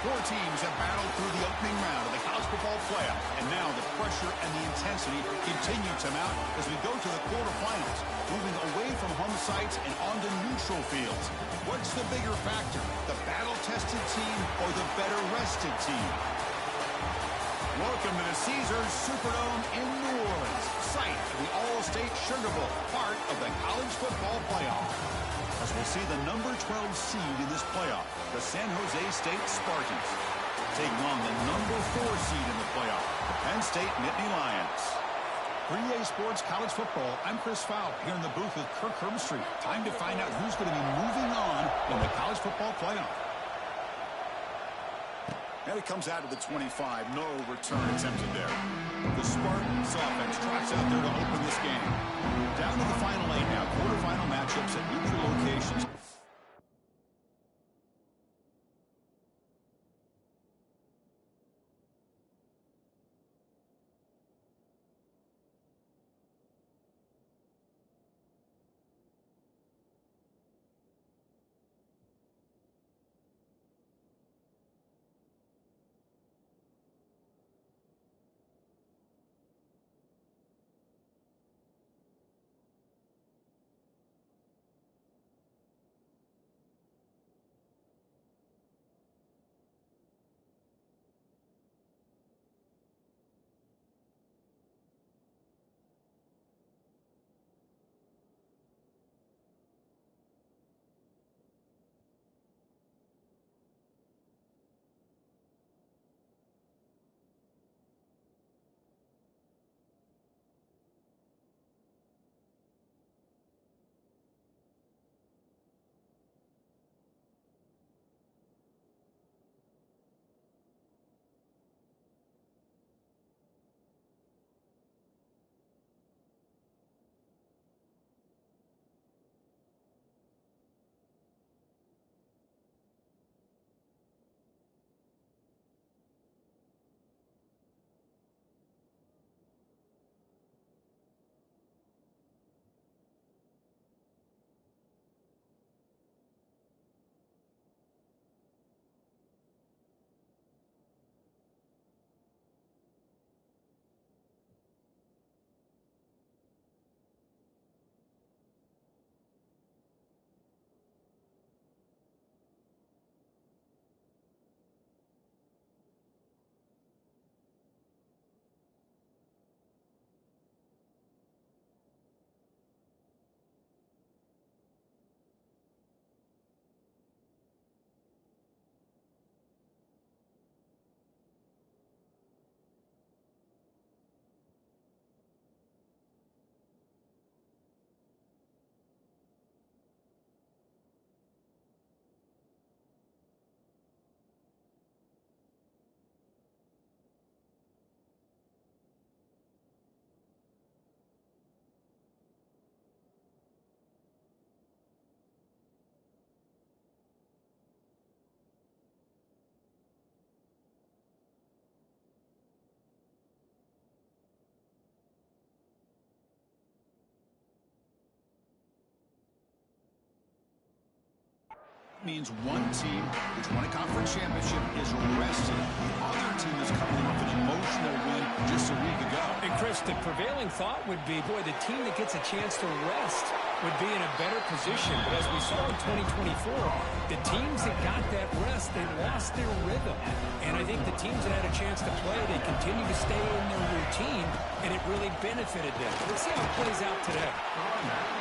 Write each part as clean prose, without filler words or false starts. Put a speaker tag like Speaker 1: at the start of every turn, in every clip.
Speaker 1: Four teams have battled through the opening round of the college football playoff, and now the pressure and the intensity continue to mount as we go to the quarterfinals, moving away from home sites and onto neutral fields. What's the bigger factor, the battle-tested team or the better-rested team? Welcome to the Caesars Superdome in New Orleans, site of the All-State Sugar Bowl, part of the college football playoff. As we'll see the number 12 seed in this playoff, the San Jose State Spartans, taking on the number 4 seed in the playoff, the Penn State Nittany Lions. For EA Sports College Football, I'm Chris Fowler here in the booth with Kirk Herbstreit. Time to find out who's going to be moving on in the college football playoff. And it comes out to the 25. No return attempted there. The Spartans offense tracks out there to open this game. Down to the final 8 now. Quarterfinal matchups at neutral locations. Means one team which won a conference championship is rested. The other team is coming off an emotional win just a week ago.
Speaker 2: And Chris, the prevailing thought would be, boy, the team that gets a chance to rest would be in a better position. But as we saw in 2024, the teams that got that rest, they lost their rhythm. And I think the teams that had a chance to play, they continue to stay in their routine, and it really benefited them. Let's see how it plays out today.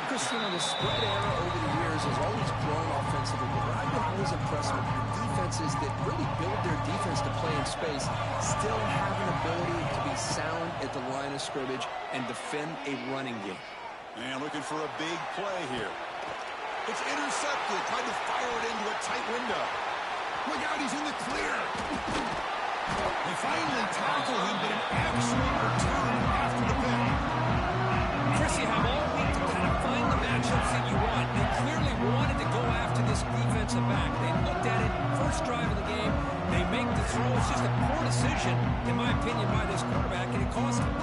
Speaker 3: Chris, you know, the spread era over the years has always grown offensively, but what I've been always impressed with the defenses that really build their defense to play in space still have an ability to be sound at the line of scrimmage and defend a running game.
Speaker 1: And looking for a big play here. It's intercepted. Tried to fire it into a tight window. Look out, he's in the clear. They finally tackle him, but an excellent return after the pick.
Speaker 2: Chris, you have all week to kind of find the matchups that you want. They clearly wanted to go after this defensive back. They looked at it, first drive of the game. They make the throw. It's just a poor decision, in my opinion, by this quarterback, and it cost him.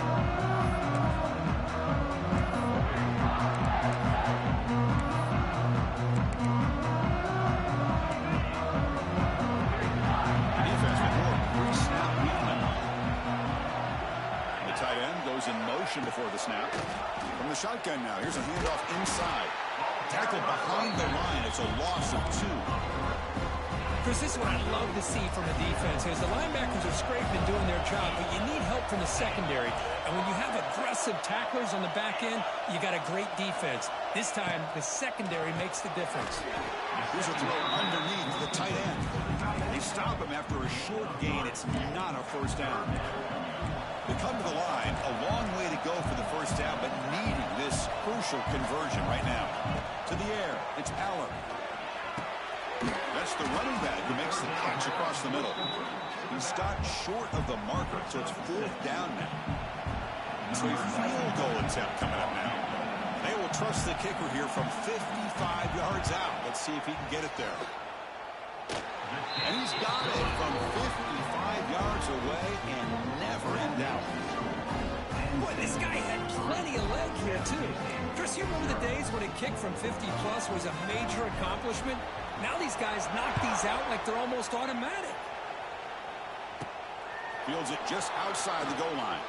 Speaker 1: motion before the snap. From the shotgun now, here's a handoff inside. Tackled behind the line. It's a loss of 2.
Speaker 2: Chris, this is what I love to see from a defense is the linebackers are scraping and doing their job, but you need help from the secondary. And when you have aggressive tacklers on the back end, you got a great defense. This time, the secondary makes the difference.
Speaker 1: Here's a throw underneath the tight end. They stop him after a short gain. It's not a first down. They come to the line, a long way to go for the first down, but needing this crucial conversion right now. To the air, it's Aller. That's the running back who makes the catch across the middle. He stopped short of the marker, so it's 4th down now. So a field goal attempt coming up now. They will trust the kicker here from 55 yards out. Let's see if he can get it there. And he's got it from 55 yards away and never in doubt.
Speaker 2: Boy, this guy had plenty of leg here, too. Chris, you remember the days when a kick from 50-plus was a major accomplishment? Now these guys knock these out like they're almost automatic.
Speaker 1: Fields it just outside the goal line.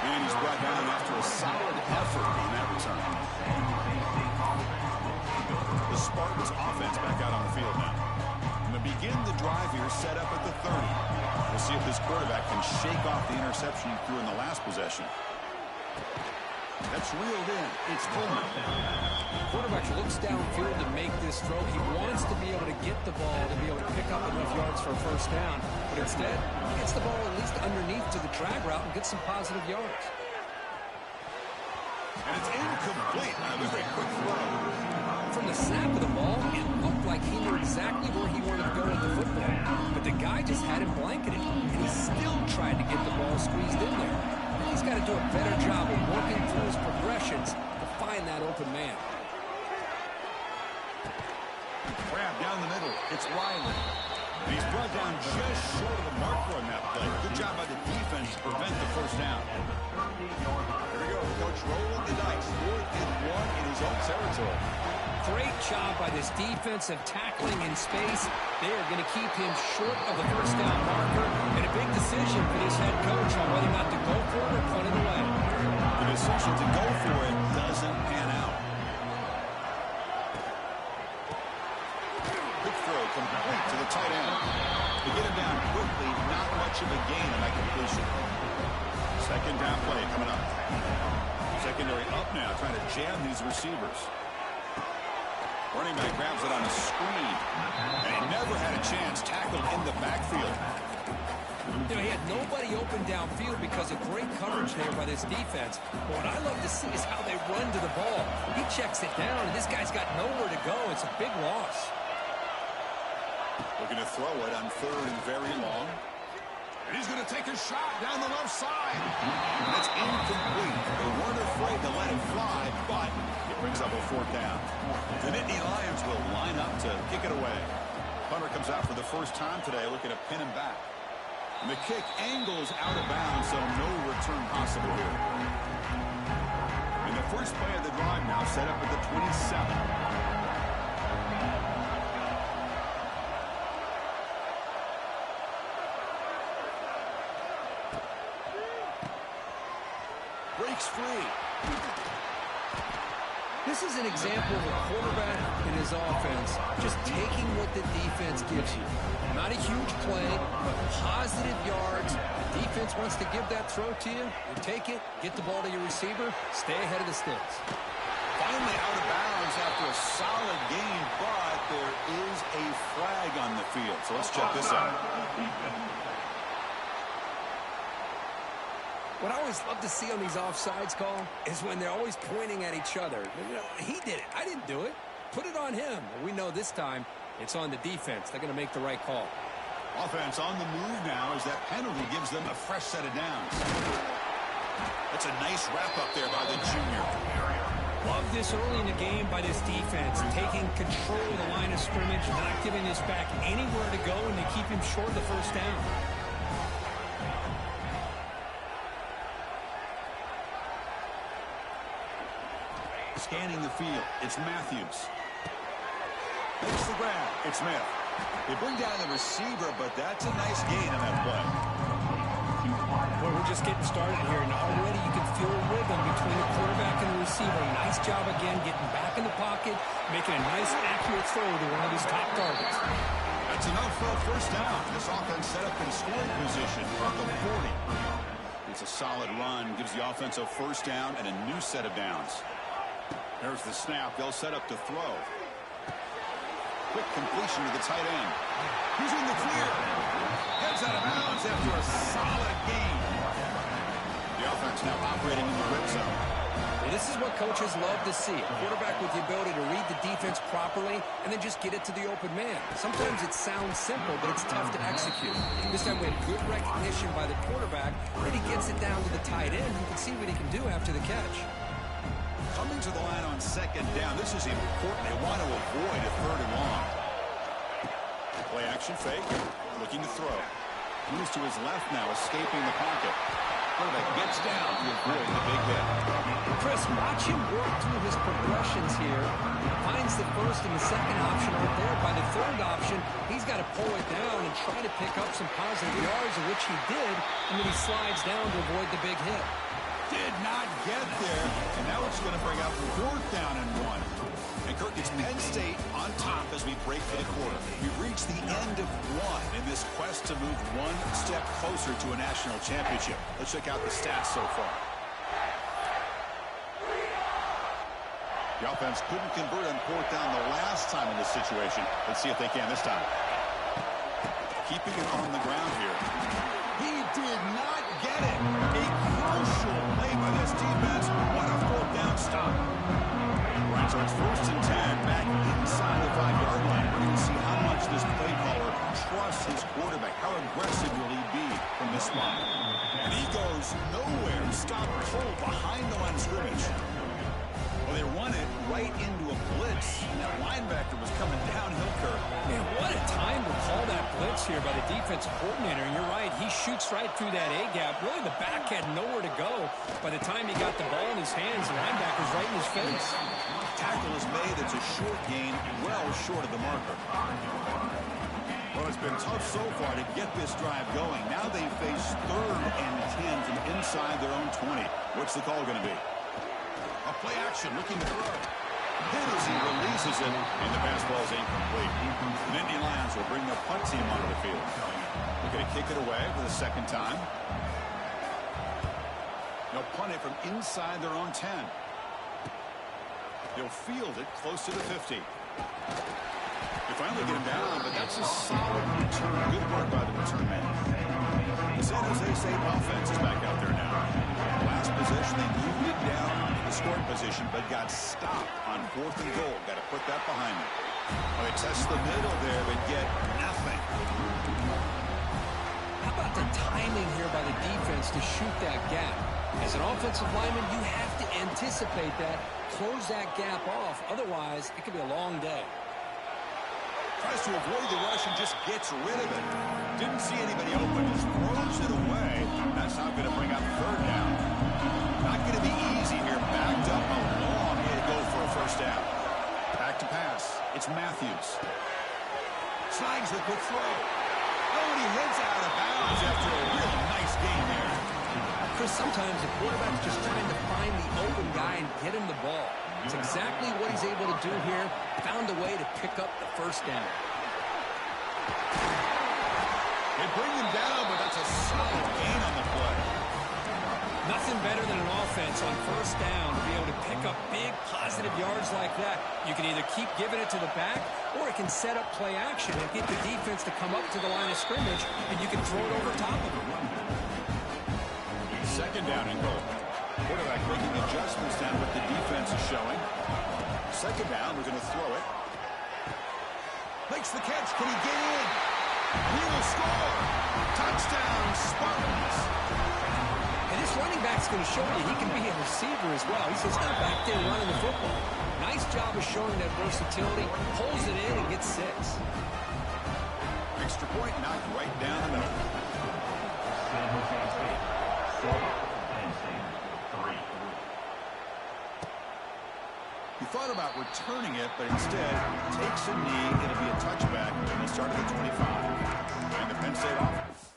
Speaker 1: And he's brought down after a solid effort on that return. The Spartans offense back out on the field now. And to begin the drive here, set up at the 30. We'll see if this quarterback can shake off the interception he threw in the last possession. That's reeled in. It's Pullman.
Speaker 3: Quarterback looks downfield to make this throw. He wants to be able to get the ball to be able to pick up enough yards for a first down. But instead, he gets the ball at least underneath to the drag route and gets some positive yards.
Speaker 1: And it's incomplete. That was a quick throw.
Speaker 3: From the snap of the ball, it looked like he knew exactly where he wanted to go with the football. But the guy just had him blanketed, and he still tried to get the ball squeezed in there. He's got to do a better job of working through his progressions to find that open man.
Speaker 1: Grab down the middle. It's Riley. And he's brought down just short of the marker on that play. Good job by the defense to prevent the first down. Here we go. The coach rolling the dice. 4th and 1 in his own territory.
Speaker 2: Great job by this defensive tackling in space. They are going to keep him short of the first down marker. And a big decision for this head coach on whether or not to go for it or punt it away.
Speaker 1: The decision to go for it doesn't pan out. Quick throw complete to the tight end. To get him down quickly, not much of a gain on that completion. Second down play coming up. Secondary up now, trying to jam these receivers. Running back grabs it on a screen. And he never had a chance, tackled in the backfield.
Speaker 2: You know, he had nobody open downfield because of great coverage there by this defense. But what I love to see is how they run to the ball. He checks it down, and this guy's got nowhere to go. It's a big loss.
Speaker 1: Looking to throw it on 3rd and very long. And he's going to take a shot down the left side. And it's incomplete. They weren't afraid to let it fly, but it brings up a 4th down. The Nittany Lions will line up to kick it away. Punter comes out for the first time today, looking to pin him back. And the kick angles out of bounds, so no return possible here. And the first play of the drive now set up at the 27. Breaks free.
Speaker 3: This is an example of a quarterback in his offense just taking what the defense gives you. Not a huge play, but positive yards. The defense wants to give that throw to you. You take it, get the ball to your receiver, stay ahead of the sticks.
Speaker 1: Finally out of bounds after a solid game, but there is a flag on the field. So let's check this out.
Speaker 3: What I always love to see on these offsides call is when they're always pointing at each other. You know, he did it. I didn't do it. Put it on him. We know this time it's on the defense. They're going to make the right call.
Speaker 1: Offense on the move now as that penalty gives them a fresh set of downs. That's a nice wrap-up there by the junior.
Speaker 2: Love this early in the game by this defense, taking control of the line of scrimmage, not giving this back anywhere to go, and they keep him short of the first down.
Speaker 1: Scanning the field, it's Matthews. Makes the grab, it's Smith. They bring down the receiver, but that's a nice gain on that play.
Speaker 2: Boy, we're just getting started here, and already job again getting back in the pocket, making a nice, accurate throw to one of his top targets.
Speaker 1: That's enough for a first down. This offense set up in scoring position at the 40. It's a solid run, gives the offense a first down and a new set of downs. There's the snap. They'll set up to throw. Quick completion to the tight end. He's in the clear. Heads out of bounds after a solid gain. The offense now operating in the red zone.
Speaker 3: Well, this is what coaches love to see. A quarterback with the ability to read the defense properly and then just get it to the open man. Sometimes it sounds simple, but it's tough to execute. This time we have good recognition by the quarterback, and he gets it down to the tight end. You can see what he can do after the catch.
Speaker 1: Coming to the line on second down. This is important. They want to avoid a third and long. Play action fake. Looking to throw. Moves to his left now, escaping the pocket. Quarterback gets down to avoid the big hit.
Speaker 3: Chris, watch him work through his progressions here. Finds the first and the second option right there. By the third option, he's got to pull it down and try to pick up some positive yards, of which he did, and then he slides down to avoid the big hit.
Speaker 1: Did not get there, and now it's going to bring up 4th down and 1. And Kirk, it's Penn State on top as we break for the quarter. We've reached the end of one in this quest to move one step closer to a national championship. Let's check out the stats so far. The offense couldn't convert on 4th down the last time in this situation. Let's see if they can this time. Keeping it on the ground here. He did not get it. A crucial play by this defense. What a 4th down stop. Right, so it's 1st and 10 back inside the 5-yard line. We're going to see how much this play caller trusts his quarterback. How aggressive will he be from this spot? And he goes nowhere. Stop cold behind the line of scrimmage. Well, they run it right into a blitz. And that linebacker was coming downhill, Kirk.
Speaker 2: Man, what a time to call that blitz here by the defensive coordinator. And you're right, he shoots right through that A-gap. Really, the back had nowhere to go. By the time he got the ball in his hands, the linebacker's right in his face.
Speaker 1: Tackle is made. It's a short gain, well short of the marker. Well, it's been tough so far to get this drive going. Now they face 3rd and 10 from inside their own 20. What's the call going to be? A play action, looking to throw. Hit as he releases it, and the pass ball is incomplete. The Nittany Lions will bring the punt team onto the field. They're going to kick it away for the 2nd time. They'll punt it from inside their own 10. They'll field it close to the 50. They finally get him down, but that's a solid return. Good work by the return man. The San Jose State offense is back out there now. Last possession, they moved it down in the scoring position, but got stopped on 4th and goal. Got to put that behind them. Well, they test the middle there, but get nothing.
Speaker 3: How about the timing here by the defense to shoot that gap? As an offensive lineman, you have to anticipate that, close that gap off. Otherwise, it could be a long day.
Speaker 1: Tries to avoid the rush and just gets rid of it. Didn't see anybody open. Just throws it away. That's not going to bring up 3rd down. Not going to be easy here. Backed up a long way to go for a first down. Back to pass. It's Matthews. Slides the quick throw. Oh, and he heads out of bounds after a really nice gain there.
Speaker 3: Chris, sometimes the quarterback's just trying to find the open guy and get him the ball. It's exactly what he's able to do here. Found a way to pick up the first down.
Speaker 1: They bring him down, but that's a solid gain on the play.
Speaker 2: Nothing better than an offense on first down to be able to pick up big positive yards like that. You can either keep giving it to the back, or it can set up play action and get the defense to come up to the line of scrimmage, and you can throw it over top of them.
Speaker 1: 2nd down and goal. Quarterback making adjustments down what the defense is showing. 2nd down, we're going to throw it. Makes the catch. Can he get in? He will score. Touchdown, Spartans.
Speaker 3: And this running back's going to show you he can be a receiver as well. He's just not back there running the football. Nice job of showing that versatility. Pulls it in and gets 6.
Speaker 1: Extra point knocked right down the middle. He thought about returning it, but instead takes a knee. It'll be a touchback when he started at 25. And the Penn State offense.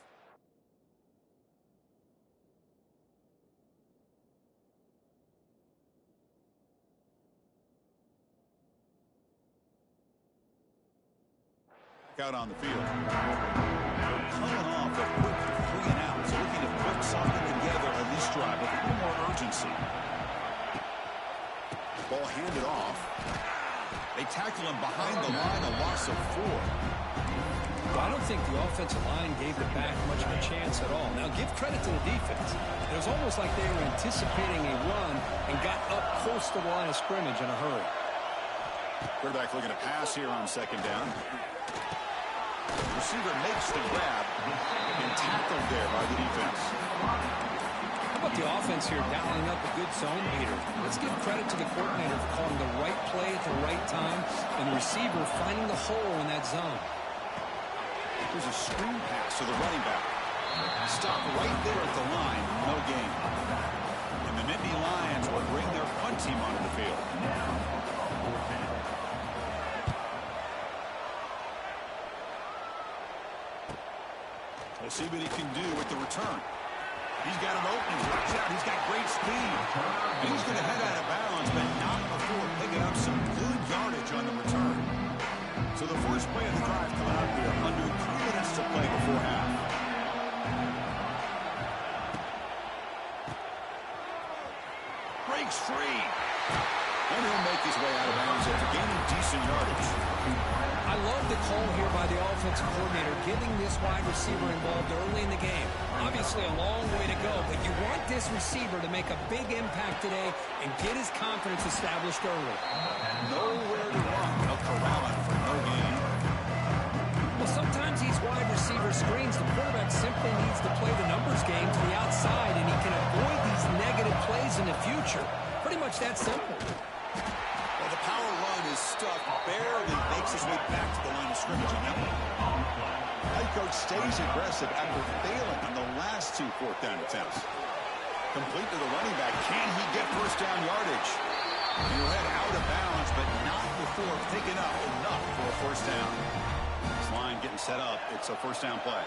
Speaker 1: Out on the field. Coming off a quick 3 and out, so looking to put something together on this drive with a little more urgency. Ball handed off. They tackle him behind the line, a loss of 4.
Speaker 2: Well, I don't think the offensive line gave the back much of a chance at all. Now, give credit to the defense. It was almost like they were anticipating a run and got up close to the line of scrimmage in a hurry.
Speaker 1: Quarterback looking to pass here on 2nd down. Receiver makes the grab and tackled there by the defense.
Speaker 2: How about the offense here dialing up a good zone beater? Let's give credit to the coordinator for calling the right play at the right time and the receiver finding the hole in that zone.
Speaker 1: There's a screen pass to the running back. Stop right there at the line, no gain. And the Nittany Lions will bring their punt team onto the field. We'll see what he can do with the return. He's got an opening. Watch out. He's got great speed. And he's going to head out of bounds, but not before picking up some good yardage on the return. So the first play of the drive coming up here. Under 3 minutes to play before half. Breaks free. And he'll make his way out of bounds after gaining decent yardage.
Speaker 2: I love the call here by the offensive coordinator, getting this wide receiver involved early in the game. Obviously a long way to go, but you want this receiver to make a big impact today and get his confidence established early.
Speaker 1: Nowhere to run. They'll corral him for no gain.
Speaker 2: Well, sometimes these wide receiver screens, the quarterback simply needs to play the numbers game to the outside, and he can avoid these negative plays in the future. Pretty much that simple.
Speaker 1: Well, the power run is stuffed, barely makes his way back to the line of scrimmage on that one. Head coach stays aggressive after failing on the last 2 4th down attempts. Complete to the running back. Can he get first down yardage? He'll head out of bounds, but not before picking up enough for a first down. This line getting set up. It's a first down play.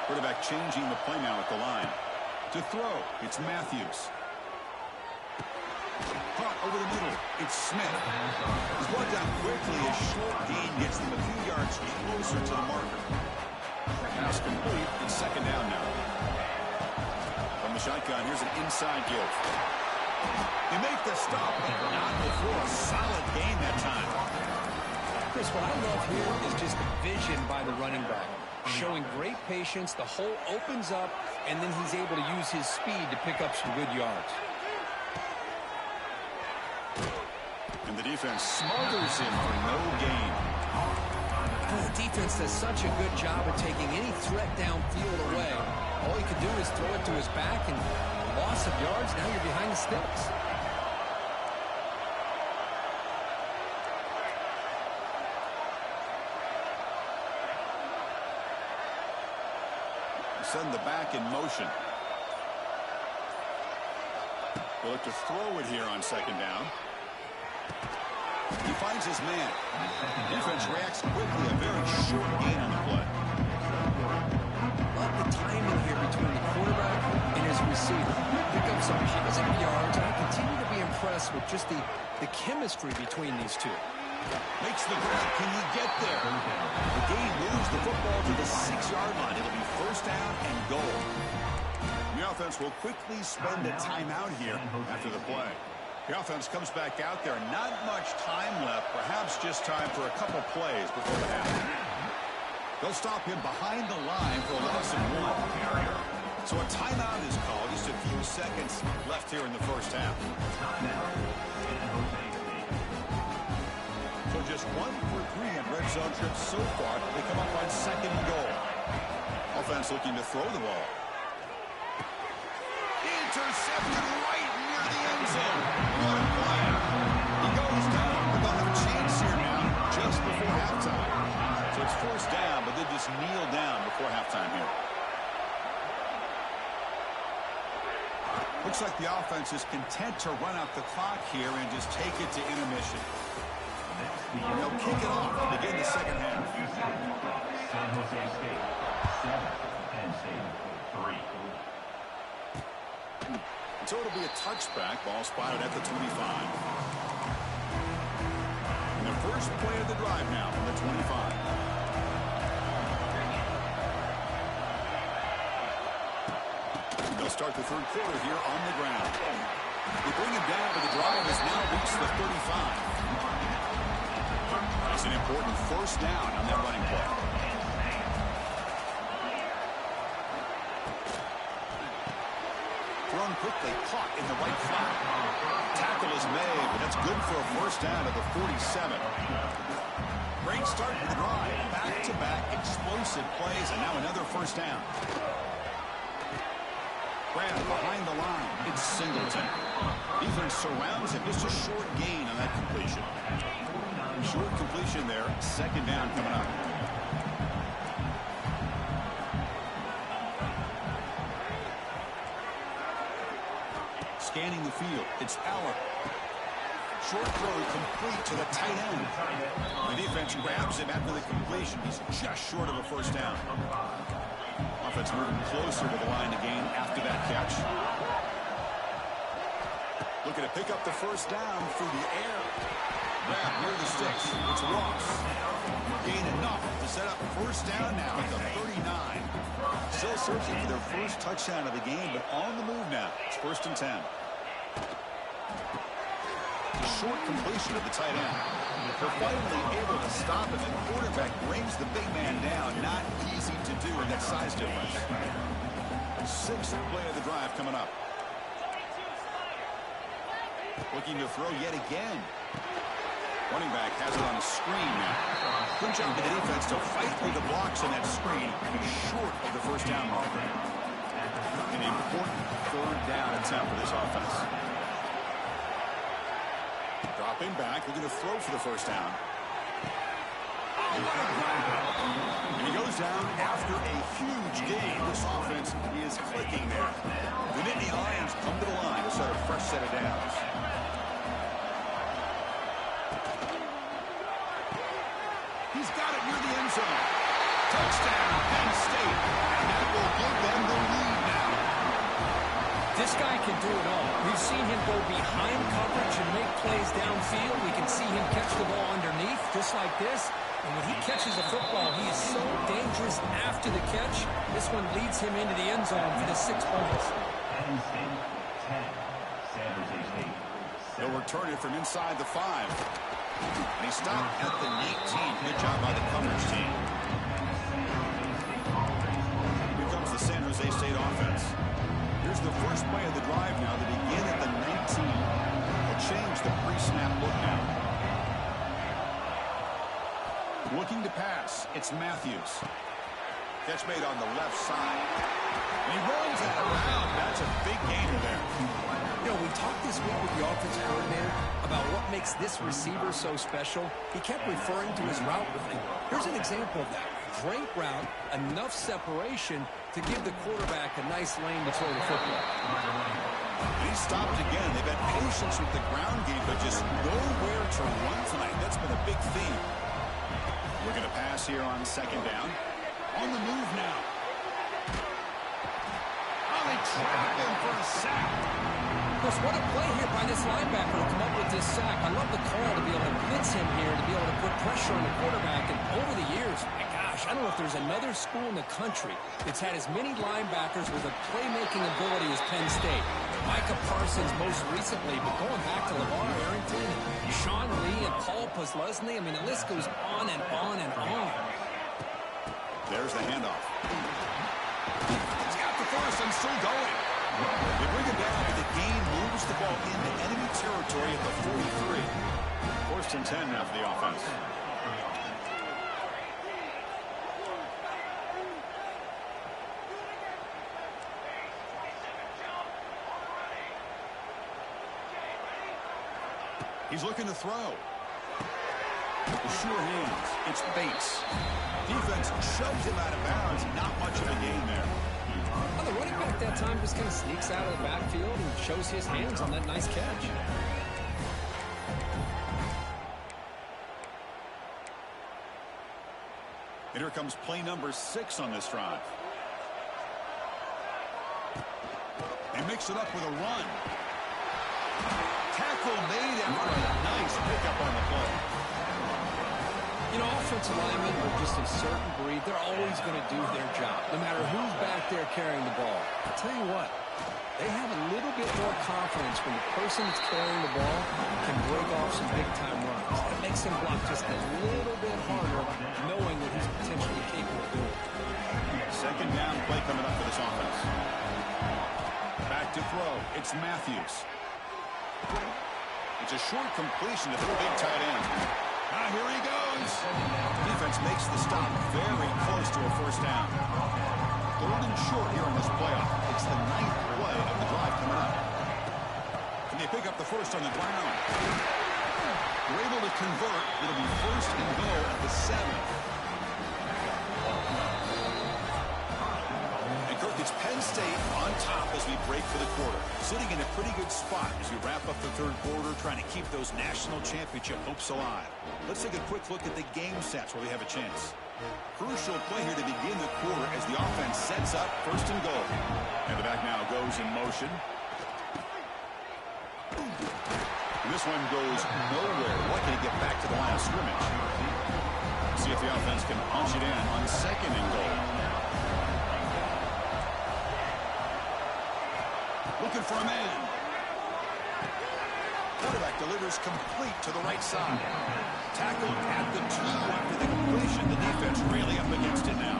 Speaker 1: Quarterback changing the play now at the line. To throw, it's Matthews. Caught over the middle. It's Smith. He's brought down quickly. A short gain gets them a few yards closer to the marker. Pass complete. It's 2nd down now. From the shotgun, here's an inside give. They make the stop, but not before a solid gain that time.
Speaker 2: Chris, what I love here is just the vision by the running back. Showing great patience. The hole opens up, and then he's able to use his speed to pick up some good yards.
Speaker 1: And the defense smothers him for no gain.
Speaker 2: The defense does such a good job of taking any threat downfield away. All he could do is throw it to his back, and loss of yards, now you're behind the sticks.
Speaker 1: Send the back in motion. They'll look to throw it here on 2nd down. He finds his man. Defense reacts quickly. A very short gain on the play.
Speaker 2: Love the timing here between the quarterback and his receiver. Pick up some positive yards. I continue to be impressed with just the chemistry between these two.
Speaker 1: Makes the grab. Can he get there? The game moves the football to the 6-yard line. It'll be first down and goal. The offense will quickly spend a timeout here after the play. The offense comes back out there. Not much time left. Perhaps just time for a couple plays before the half. They'll stop him behind the line for a loss of 1. So a timeout is called. Just a few seconds left here in the first half. So just 1 for 3 in red zone trips so far. They come up on 2nd and goal. Offense looking to throw the ball. Intercepted right near the end zone. What a play. He goes down, but they'll have a chance here now just before halftime. So it's first down, but they just kneel down before halftime here. Looks like the offense is content to run out the clock here and just take it to intermission. And they'll kick it off to begin the second half.
Speaker 4: San Jose State 7, Penn State 3.
Speaker 1: So it'll be a touchback. Ball spotted at the 25. And the first first play of the drive now on the 25. They'll start the third quarter here on the ground. They bring him down, but the drive has now reached the 35. It's an important first down on that running play. Thrown quickly, caught in the right flat. Tackle is made, but that's good for a first down at the 47. Great start to the drive. Back-to-back explosive plays, and now another first down. Grab behind the line. It's Singleton. Defense surrounds him. Just a short gain on that completion. Short completion there. Second down coming up. Scanning the field. It's Allen. Short throw complete to the tight end. The defense grabs him after the completion. He's just short of a first down. Offense moving closer to the line to gain after that catch. Looking to pick up the first down through the air. Grab near the sticks. It's Ross. Gain enough to set up first down now at the 39. Still searching for their first touchdown of the game, but on the move now. It's 1st and 10. Short completion of the tight end. They're finally able to stop him, and the quarterback brings the big man down. Not easy to do in that size difference. 6th play of the drive coming up. Looking to throw yet again. Running back has it on a screen now. Good job by the defense to fight through the blocks on that screen. He's short of the first down marker. An important third down attempt for this offense. Dropping back, looking to throw for the first down. And he goes down after a huge gain. This offense is clicking there. The Nittany Lions come to the line to start a fresh set of downs. He's got it near the end zone. Touchdown, Penn State. And that will give them the lead now.
Speaker 2: This guy can do it all. We've seen him go behind coverage and make plays downfield. We can see him catch the ball underneath, just like this. And when he catches the football, he is so dangerous after the catch. This one leads him into the end zone for the 6 points.
Speaker 4: Penn State 10, San Jose State 7.
Speaker 1: They'll return it from inside the 5. And he stopped at the 19. Good job by the coverage team. Here comes the San Jose State offense. Here's the first play of the drive now. They begin at the 19. They'll change the pre-snap look now. Looking to pass. It's Matthews. Catch made on the left side. And he rolls that around. That's a big gainer there.
Speaker 3: You know, we talked this week with the offensive coordinator about what makes this receiver so special. He kept referring to his route running. Here's an example of that. Great route, enough separation to give the quarterback a nice lane to throw the football.
Speaker 1: He stopped again. They've had patience with the ground game, but just nowhere to run tonight. That's been a big theme. Looking to pass here on second down. On the move now. Oh, they trap him for a sack.
Speaker 3: Of course, what a play here by this linebacker to come up with this sack. I love the call to be able to blitz him here, to be able to put pressure on the quarterback. And over the years, my gosh, I don't know if there's another school in the country that's had as many linebackers with a playmaking ability as Penn State. Micah Parsons most recently, but going back to LeVar Arrington, and Sean Lee, and Paul Posluszny. I mean, the list goes on and on and on.
Speaker 1: There's the handoff. He's got the first and still going. They bring it down, and the game moves the ball into enemy territory at the 43. 1st and 10 now for the offense. He's looking to throw. The sure hands. It's Bates. Defense shoves him out of bounds. Not much of a gain there.
Speaker 3: Well, the running back that time just kind of sneaks out of the backfield and shows his hands on that nice catch.
Speaker 1: And here comes play number 6 on this drive. They mix it up with a run. Tackle made after a nice pickup on the play.
Speaker 3: You know, offensive linemen are just a certain breed. They're always going to do their job, no matter who's back there carrying the ball. I'll tell you what, they have a little bit more confidence when the person that's carrying the ball can break off some big-time runs. It makes them block just a little bit harder, knowing what he's potentially capable of doing.
Speaker 1: Second down play coming up for this offense. Back to throw. It's Matthews. It's a short completion to the big tight end. Now here he goes. Defense makes the stop very close to a first down. Third and short here in this playoff. It's the 9th play of the drive coming up. And they pick up the first on the ground. We're able to convert. It'll be first and goal at the 7th. And Kirk, it's Penn State on top as we break for the quarter. Sitting in a pretty good spot as we wrap up the third quarter, trying to keep those national championship hopes alive. Let's take a quick look at the game stats where we have a chance. Crucial play here to begin the quarter as the offense sets up first and goal. And the back now goes in motion. This one goes nowhere. Lucky to get back to the line of scrimmage. See if the offense can punch it in on second and goal. Looking for a man. Quarterback delivers complete to the right side. Tackled at the 2 after the completion. The defense really up against it now.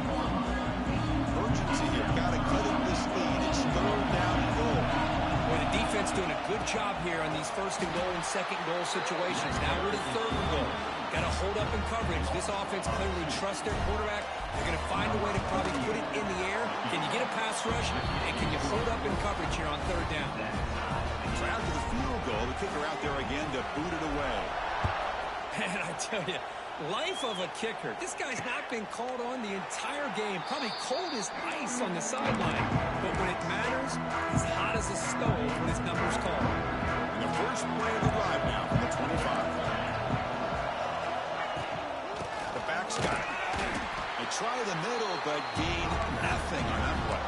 Speaker 1: Urgency here. Got to cut it this lead. It's third down and goal.
Speaker 2: Well, the defense doing a good job here on these first and goal and second goal situations. Now we're to third and goal. Got to hold up in coverage. This offense clearly trusts their quarterback. They're going to find a way to probably put it in the air. Can you get a pass rush? And can you hold up in coverage here on third down?
Speaker 1: So after the field goal, the kicker out there again to boot it away.
Speaker 2: And I tell you, life of a kicker. This guy's not been called on the entire game. Probably cold as ice on the sideline. But when it matters, he's hot as a stove when his number's called.
Speaker 1: And the first play of the drive now from the 25. The back's got it. They try the middle, but gain nothing on that play.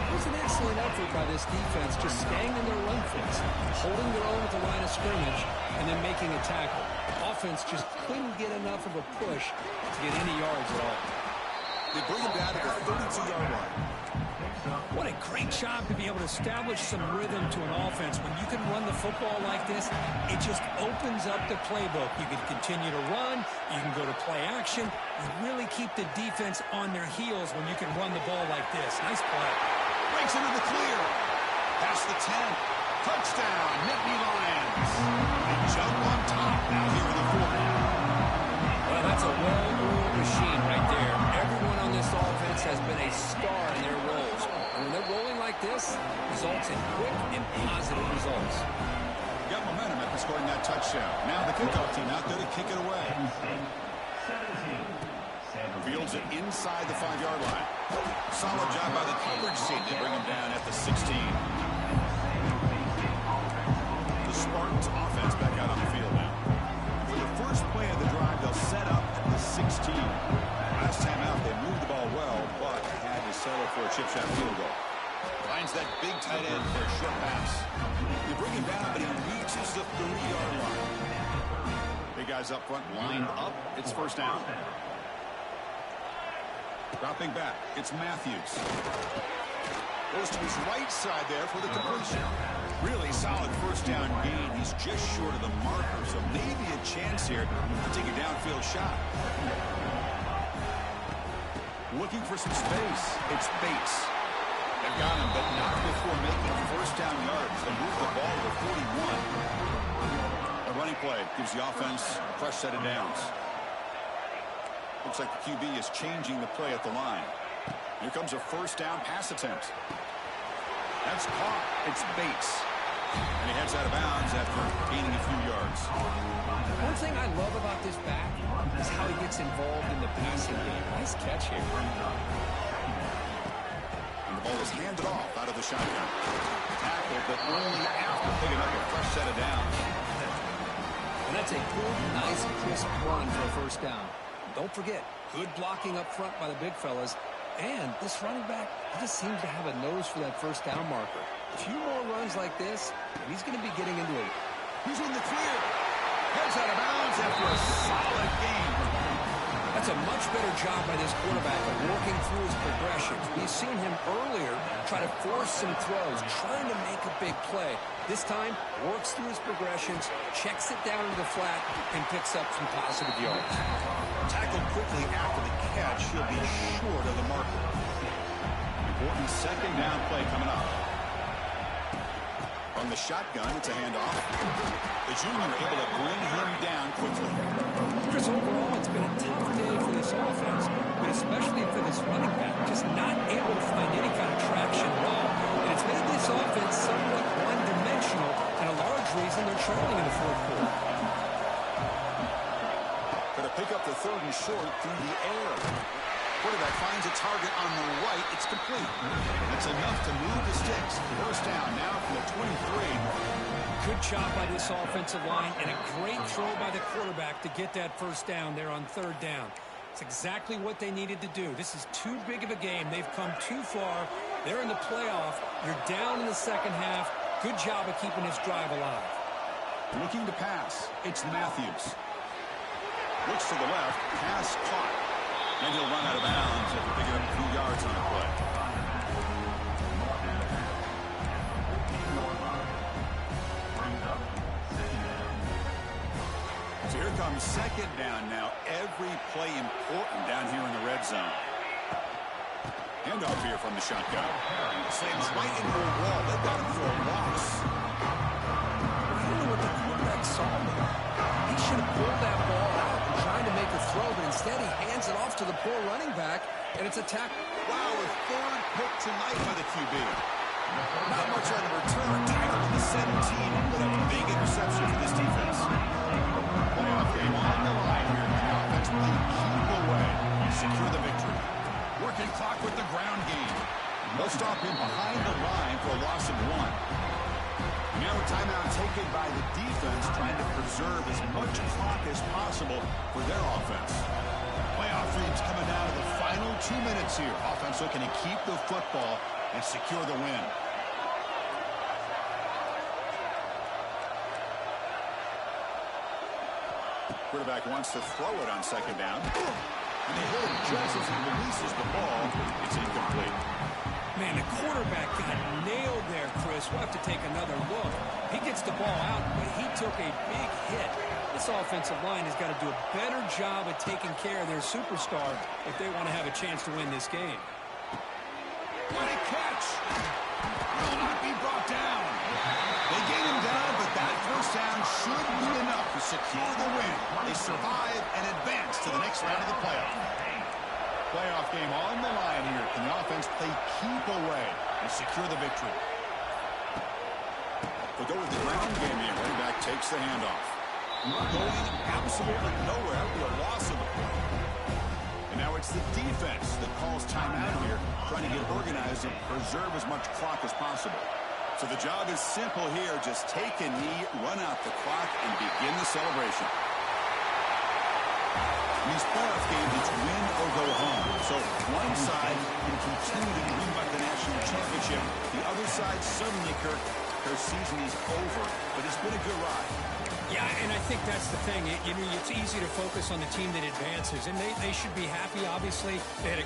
Speaker 3: It was an excellent effort by this defense, just staying in their run fits, holding their own at the line of scrimmage, and then making a tackle. Offense just couldn't get enough of a push to get any yards at all.
Speaker 1: They bring him down to the 32-yard line.
Speaker 2: What a great job to be able to establish some rhythm to an offense. When you can run the football like this, it just opens up the playbook. You can continue to run. You can go to play action. You really keep the defense on their heels when you can run the ball like this. Nice play.
Speaker 1: Breaks into the clear. Past the 10. Touchdown, Nittany Lions. They jump on top now here in the 40.
Speaker 2: Well, that's a well-oiled machine right there. Everyone on this offense has been a star in their roles. And when they're rolling like this, results in quick and positive results.
Speaker 1: Got momentum after scoring that touchdown. Now the kickoff team out there to kick it away. Fields it inside the 5-yard line. Solid job by the coverage team. They bring him down at the 16. The Spartans offense back out on the field now. For the first play of the drive, they'll set up at the 16. Last time out, they moved the ball well, but had to settle for a chip shot field goal. Finds that big tight end for a short pass. They bring him down, but he reaches the 30-yard line. Big guys up front, lined up. It's first down. Dropping back, it's Matthews. Goes to his right side there for the completion. Really solid first down gain. He's just short of the marker, so maybe a chance here to take a downfield shot. Looking for some space. It's Bates. They've got him, but not before making first down yards. They move the ball to 41. A running play gives the offense a fresh set of downs. Looks like the QB is changing the play at the line. Here comes a first down pass attempt. That's caught. It's Bates. And he heads out of bounds after gaining a few yards.
Speaker 2: One thing I love about this back is how he gets involved in the passing game. Nice catch here.
Speaker 1: And the ball is handed off out of the shotgun. Tackled, but only after picking up a fresh set of downs.
Speaker 3: And that's a good, nice, crisp run for a first down. Don't forget, good blocking up front by the big fellas. And this running back, he just seems to have a nose for that first down marker. A few more runs like this, and he's going to be getting into it.
Speaker 1: He's in the clear. Heads out of bounds after a solid game.
Speaker 3: That's a much better job by this quarterback of working through his progressions. We've seen him earlier try to force some throws, trying to make a big play. This time, works through his progressions, checks it down to the flat, and picks up some positive yards.
Speaker 1: Tackled quickly after the catch. He'll be short of the marker. Important second down play coming up. From the shotgun, it's a handoff. The junior able to bring him down quickly.
Speaker 2: Chris, overall, it's been a tough day for this offense, but especially for this running back, just not able to find any kind of traction at all. And it's made this offense somewhat one-dimensional, and a large reason they're trailing in the fourth quarter.
Speaker 1: Going to pick up the third and short through the air. Quarterback finds a target on the right. It's complete. That's enough to move the sticks. First down now from the 23.
Speaker 2: Good job by this offensive line and a great throw by the quarterback to get that first down there on third down. It's exactly what they needed to do. This is too big of a game. They've come too far. They're in the playoff. You're down in the second half. Good job of keeping this drive alive.
Speaker 1: Looking to pass. It's Matthews. Looks to the left. Pass caught. And he'll run out of bounds after picking up a few yards on the play. So here comes second down now. Every play important down here in the red zone. Handoff here from the shotgun. Slams right into a wall. They've got him for a loss.
Speaker 3: I don't know what the quarterback saw there. He should have pulled that ball out and tried to make a throw, but instead he hands it off to the poor running back, and it's a tackle.
Speaker 1: Wow, a third pick tonight by the QB. Not much on the return. Tackled to the 17, but a big interception for this defense. Playoff game on the line here. The offense will keep away and secure the victory. Working clock with the ground game. They'll stop him behind the line for a loss of 1. Now a timeout taken by the defense, trying to preserve as much clock as possible for their offense. Playoff dreams coming down to the final 2 minutes here. Offense looking to keep the football and secure the win. Quarterback wants to throw it on second down. And they hit him just as he releases the ball. It's incomplete.
Speaker 2: Man, the quarterback got nailed there, Chris. We'll have to take another look. He gets the ball out, but he took a big hit. This offensive line has got to do a better job of taking care of their superstar if they want to have a chance to win this game.
Speaker 1: What a catch! Will not be brought down. They get him down, but that first down should be enough to secure the win. They survive and advance to the next round of the playoff. Playoff game on the line here. Can the offense play keep away and secure the victory? They'll go with the ground game here. Running back takes the handoff. Going absolutely nowhere. That'll be a loss of the play. And now it's the defense that calls timeout here, trying to get organized and preserve as much clock as possible. So the job is simple here. Just take a knee, run out the clock, and begin the celebration. In these playoff games, it's win or go home. So one side can continue to dream about the national championship. The other side suddenly, Kirk, their season is over, but it's been a good ride.
Speaker 2: Yeah, and I think that's the thing. It's easy to focus on the team that advances, and they should be happy, obviously. They had a